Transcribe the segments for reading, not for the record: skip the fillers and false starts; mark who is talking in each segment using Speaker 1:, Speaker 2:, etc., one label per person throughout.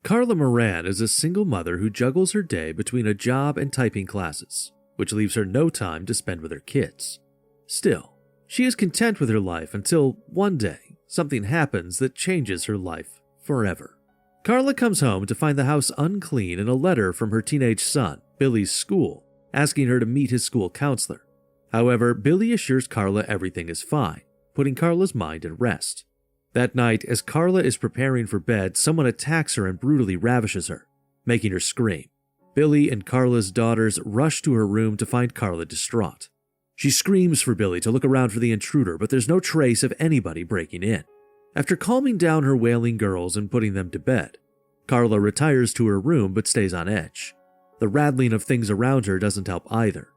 Speaker 1: Carla Moran is a single mother who juggles her day between a job and typing classes, which leaves her no time to spend with her kids. Still, she is content with her life until one day something happens that changes her life forever. Carla comes home to find the house unclean and a letter from her teenage son, Billy's school, asking her to meet his school counselor. However, Billy assures Carla everything is fine, putting Carla's mind at rest. That night, as Carla is preparing for bed, someone attacks her and brutally ravishes her, making her scream. Billy and Carla's daughters rush to her room to find Carla distraught. She screams for Billy to look around for the intruder, but there's no trace of anybody breaking in. After calming down her wailing girls and putting them to bed, Carla retires to her room but stays on edge. The rattling of things around her doesn't help either.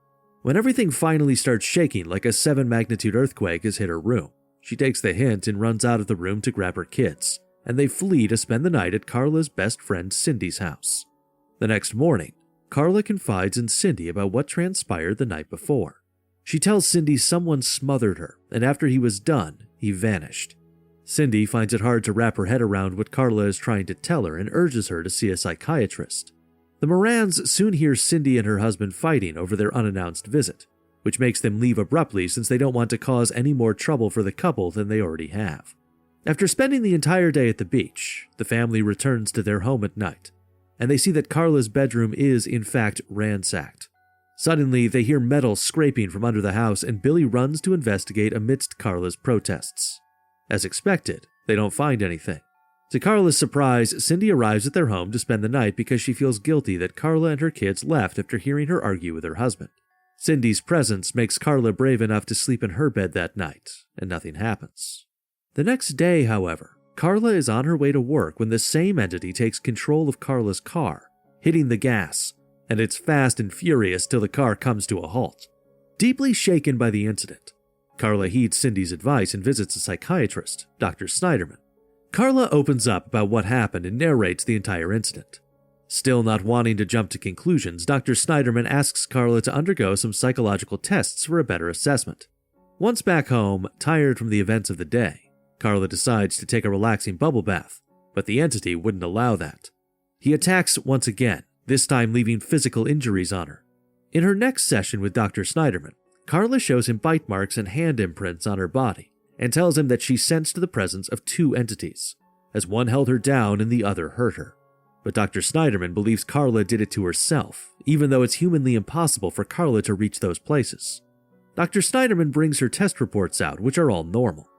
Speaker 1: When everything finally starts shaking like a 7-magnitude earthquake has hit her room, she takes the hint and runs out of the room to grab her kids, and they flee to spend the night at Carla's best friend Cindy's house. The next morning, Carla confides in Cindy about what transpired the night before. She tells Cindy someone smothered her, and after he was done, he vanished. Cindy finds it hard to wrap her head around what Carla is trying to tell her and urges her to see a psychiatrist. The Morans soon hear Cindy and her husband fighting over their unannounced visit, which makes them leave abruptly since they don't want to cause any more trouble for the couple than they already have. After spending the entire day at the beach, the family returns to their home at night, and they see that Carla's bedroom is, in fact, ransacked. Suddenly, they hear metal scraping from under the house, and Billy runs to investigate amidst Carla's protests. As expected, they don't find anything. To Carla's surprise, Cindy arrives at their home to spend the night because she feels guilty that Carla and her kids left after hearing her argue with her husband. Cindy's presence makes Carla brave enough to sleep in her bed that night, and nothing happens. The next day, however, Carla is on her way to work when the same entity takes control of Carla's car, hitting the gas, and it's fast and furious till the car comes to a halt. Deeply shaken by the incident, Carla heeds Cindy's advice and visits a psychiatrist, Dr. Snyderman. Carla opens up about what happened and narrates the entire incident. Still not wanting to jump to conclusions, Dr. Snyderman asks Carla to undergo some psychological tests for a better assessment. Once back home, tired from the events of the day, Carla decides to take a relaxing bubble bath, but the entity wouldn't allow that. He attacks once again, this time leaving physical injuries on her. In her next session with Dr. Snyderman, Carla shows him bite marks and hand imprints on her body and tells him that she sensed the presence of two entities, as one held her down and the other hurt her. But Dr. Snyderman believes Carla did it to herself, even though it's humanly impossible for Carla to reach those places. Dr. Snyderman brings her test reports out, which are all normal.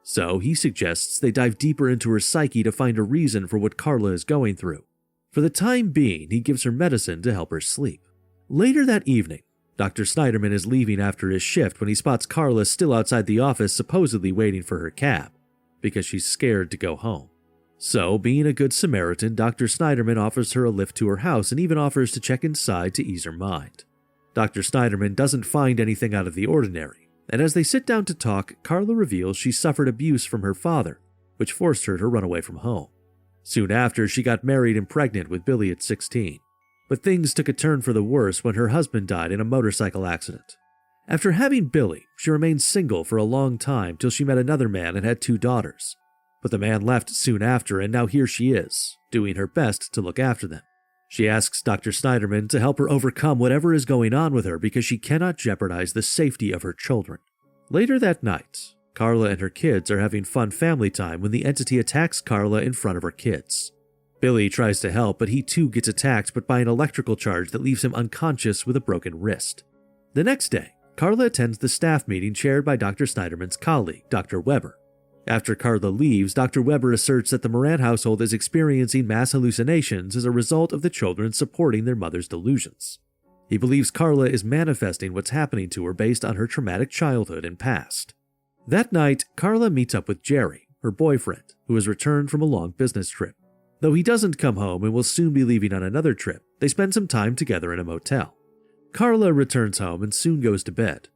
Speaker 1: So he suggests they dive deeper into her psyche to find a reason for what Carla is going through. For the time being, he gives her medicine to help her sleep. Later that evening, Dr. Snyderman is leaving after his shift when he spots Carla still outside the office supposedly waiting for her cab, because she's scared to go home. So, being a good Samaritan, Dr. Snyderman offers her a lift to her house and even offers to check inside to ease her mind. Dr. Snyderman doesn't find anything out of the ordinary, and as they sit down to talk, Carla reveals she suffered abuse from her father, which forced her to run away from home. Soon after, she got married and pregnant with Billy at 16. But things took a turn for the worse when her husband died in a motorcycle accident. After having Billy, she remained single for a long time till she met another man and had 2 daughters. But the man left soon after, and now here she is, doing her best to look after them. She asks Dr. Snyderman to help her overcome whatever is going on with her because she cannot jeopardize the safety of her children. Later that night, Carla and her kids are having fun family time when the entity attacks Carla in front of her kids. Billy tries to help, but he too gets attacked but by an electrical charge that leaves him unconscious with a broken wrist. The next day, Carla attends the staff meeting chaired by Dr. Snyderman's colleague, Dr. Weber. After Carla leaves, Dr. Weber asserts that the Moran household is experiencing mass hallucinations as a result of the children supporting their mother's delusions. He believes Carla is manifesting what's happening to her based on her traumatic childhood and past. That night, Carla meets up with Jerry, her boyfriend, who has returned from a long business trip. Though he doesn't come home and will soon be leaving on another trip, they spend some time together in a motel. Carla returns home and soon goes to bed.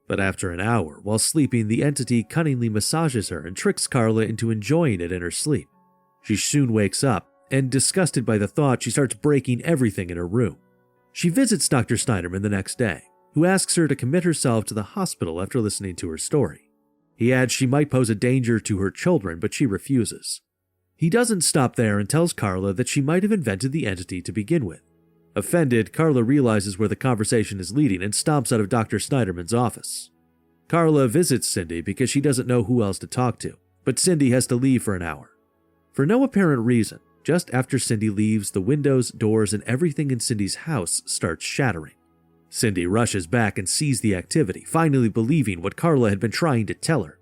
Speaker 1: But after an hour, while sleeping, the entity cunningly massages her and tricks Carla into enjoying it in her sleep. She soon wakes up, and disgusted by the thought, she starts breaking everything in her room. She visits Dr. Snyderman the next day, who asks her to commit herself to the hospital after listening to her story. He adds she might pose a danger to her children, but she refuses. He doesn't stop there and tells Carla that she might have invented the entity to begin with. Offended, Carla realizes where the conversation is leading and stomps out of Dr. Snyderman's office. Carla visits Cindy because she doesn't know who else to talk to, but Cindy has to leave for an hour. For no apparent reason, just after Cindy leaves, the windows, doors, and everything in Cindy's house starts shattering. Cindy rushes back and sees the activity, finally believing what Carla had been trying to tell her.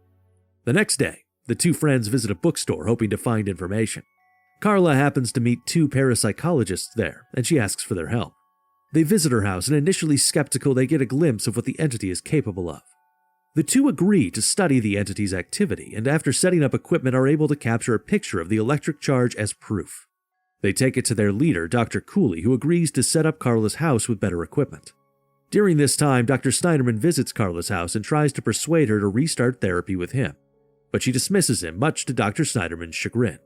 Speaker 1: The next day, the two friends visit a bookstore hoping to find information. Carla happens to meet two parapsychologists there, and she asks for their help. They visit her house, and initially skeptical, they get a glimpse of what the entity is capable of. The two agree to study the entity's activity, and after setting up equipment are able to capture a picture of the electric charge as proof. They take it to their leader, Dr. Cooley, who agrees to set up Carla's house with better equipment. During this time, Dr. Snyderman visits Carla's house and tries to persuade her to restart therapy with him, but she dismisses him, much to Dr. Snyderman's chagrin.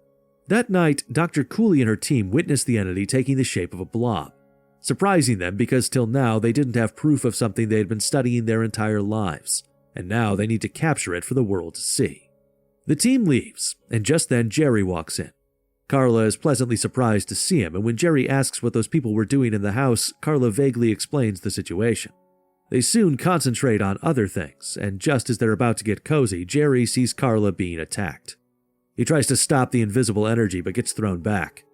Speaker 1: That night, Dr. Cooley and her team witness the entity taking the shape of a blob, surprising them because till now they didn't have proof of something they had been studying their entire lives, and now they need to capture it for the world to see. The team leaves, and just then Jerry walks in. Carla is pleasantly surprised to see him, and when Jerry asks what those people were doing in the house, Carla vaguely explains the situation. They soon concentrate on other things, and just as they're about to get cozy, Jerry sees Carla being attacked. He tries to stop the invisible energy but gets thrown back.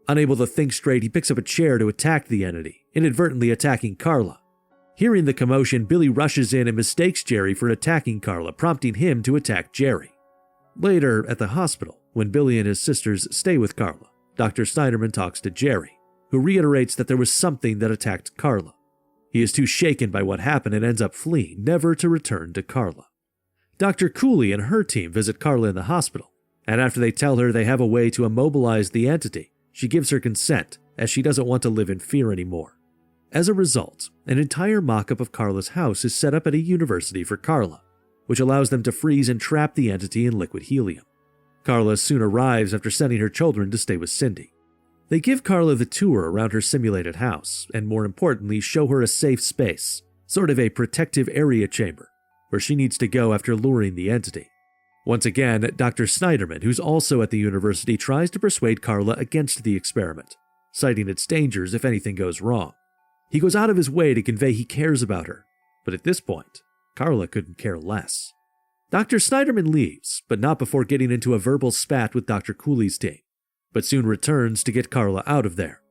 Speaker 1: Unable to think straight, he picks up a chair to attack the entity, inadvertently attacking Carla. Hearing the commotion, Billy rushes in and mistakes Jerry for attacking Carla, prompting him to attack Jerry. Later, at the hospital, when Billy and his sisters stay with Carla, Dr. Snyderman talks to Jerry, who reiterates that there was something that attacked Carla. He is too shaken by what happened and ends up fleeing, never to return to Carla. Dr. Cooley and her team visit Carla in the hospital, and after they tell her they have a way to immobilize the entity, she gives her consent, as she doesn't want to live in fear anymore. As a result, an entire mock-up of Carla's house is set up at a university for Carla, which allows them to freeze and trap the entity in liquid helium. Carla soon arrives after sending her children to stay with Cindy. They give Carla the tour around her simulated house, and more importantly, show her a safe space, sort of a protective area chamber, where she needs to go after luring the entity. Once again, Dr. Snyderman, who's also at the university, tries to persuade Carla against the experiment, citing its dangers if anything goes wrong. He goes out of his way to convey he cares about her, but at this point, Carla couldn't care less. Dr. Snyderman leaves, but not before getting into a verbal spat with Dr. Cooley's team, but soon returns to get Carla out of there.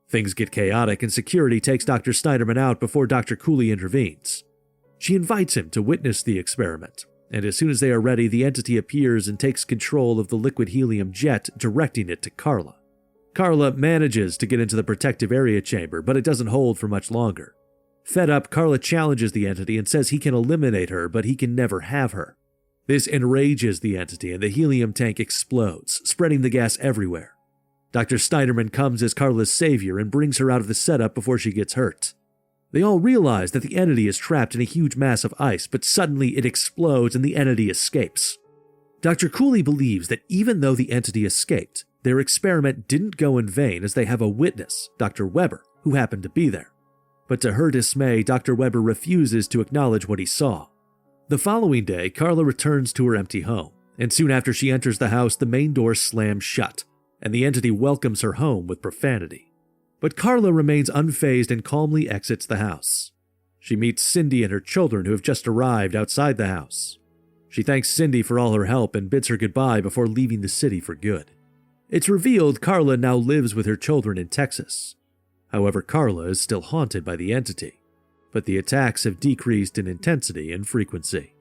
Speaker 1: Things get chaotic and security takes Dr. Snyderman out before Dr. Cooley intervenes. She invites him to witness the experiment, and as soon as they are ready, the entity appears and takes control of the liquid helium jet, directing it to Carla. Carla manages to get into the protective area chamber, but it doesn't hold for much longer. Fed up, Carla challenges the entity and says he can eliminate her, but he can never have her. This enrages the entity, and the helium tank explodes, spreading the gas everywhere. Dr. Snyderman comes as Carla's savior and brings her out of the setup before she gets hurt. They all realize that the entity is trapped in a huge mass of ice, but suddenly it explodes and the entity escapes. Dr. Cooley believes that even though the entity escaped, their experiment didn't go in vain, as they have a witness, Dr. Weber, who happened to be there. But to her dismay, Dr. Weber refuses to acknowledge what he saw. The following day, Carla returns to her empty home, and soon after she enters the house, the main door slams shut, and the entity welcomes her home with profanity. But Carla remains unfazed and calmly exits the house. She meets Cindy and her children who have just arrived outside the house. She thanks Cindy for all her help and bids her goodbye before leaving the city for good. It's revealed Carla now lives with her children in Texas. However, Carla is still haunted by the entity, but the attacks have decreased in intensity and frequency.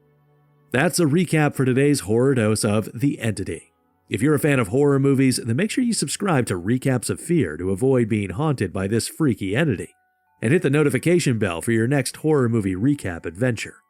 Speaker 1: That's a recap for today's horror dose of The Entity. If you're a fan of horror movies, then make sure you subscribe to Recaps of Fear to avoid being haunted by this freaky entity, and hit the notification bell for your next horror movie recap adventure.